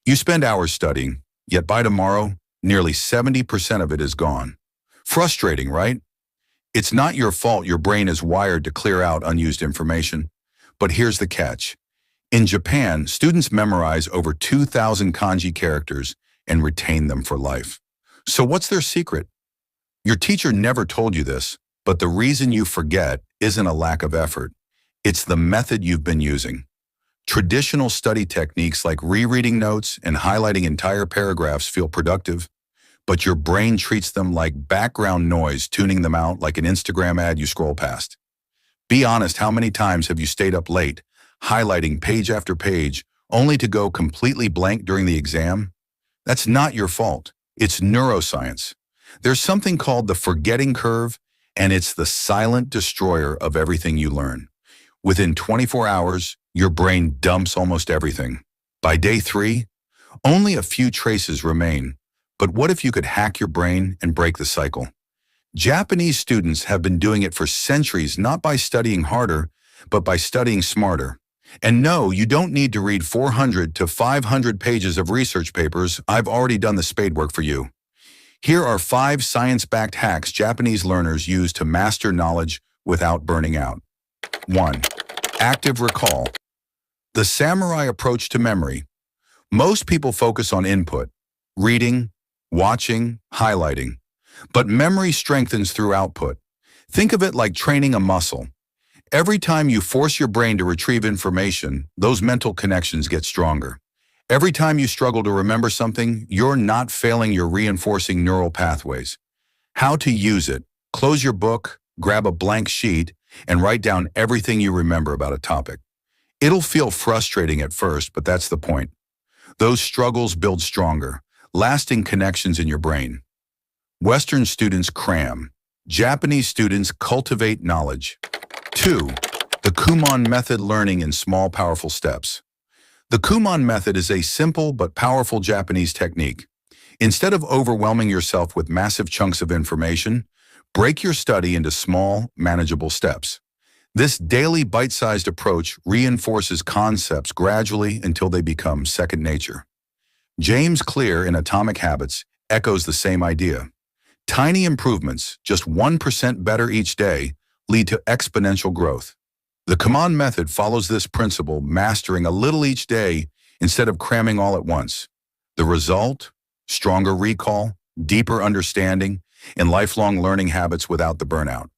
You spend hours studying, yet by tomorrow, nearly 70% of it is gone. Frustrating, right? It's not your fault your brain is wired to clear out unused information. But here's the catch. In Japan, students memorize over 2,000 kanji characters and retain them for life. So what's their secret? Your teacher never told you this, but the reason you forget isn't a lack of effort. It's the method you've been using. Traditional study techniques like rereading notes and highlighting entire paragraphs feel productive, but your brain treats them like background noise, tuning them out like an Instagram ad you scroll past. Be honest, how many times have you stayed up late, highlighting page after page, only to go completely blank during the exam? That's not your fault. It's neuroscience. There's something called the forgetting curve, and it's the silent destroyer of everything you learn. Within 24 hours, your brain dumps almost everything. By day 3, only a few traces remain. But what if you could hack your brain and break the cycle? Japanese students have been doing it for centuries, not by studying harder, but by studying smarter. And no, you don't need to read 400 to 500 pages of research papers. I've already done the spade work for you. Here are 5 science-backed hacks Japanese learners use to master knowledge without burning out. 1. Active recall. The samurai approach to memory. Most people focus on input, reading, watching, highlighting. But memory strengthens through output. Think of it like training a muscle. Every time you force your brain to retrieve information, those mental connections get stronger. Every time you struggle to remember something, you're not failing, you're reinforcing neural pathways. How to use it. Close your book, grab a blank sheet, and write down everything you remember about a topic. It'll feel frustrating at first, but that's the point. Those struggles build stronger, lasting connections in your brain. Western students cram. Japanese students cultivate knowledge. 2. The Kumon method, learning in small, powerful steps. The Kumon method is a simple but powerful Japanese technique. Instead of overwhelming yourself with massive chunks of information, break your study into small, manageable steps. This daily bite-sized approach reinforces concepts gradually until they become second nature. James Clear in Atomic Habits echoes the same idea. Tiny improvements, just 1% better each day, lead to exponential growth. The Kumon method follows this principle, mastering a little each day instead of cramming all at once. The result? Stronger recall, deeper understanding, and lifelong learning habits without the burnout.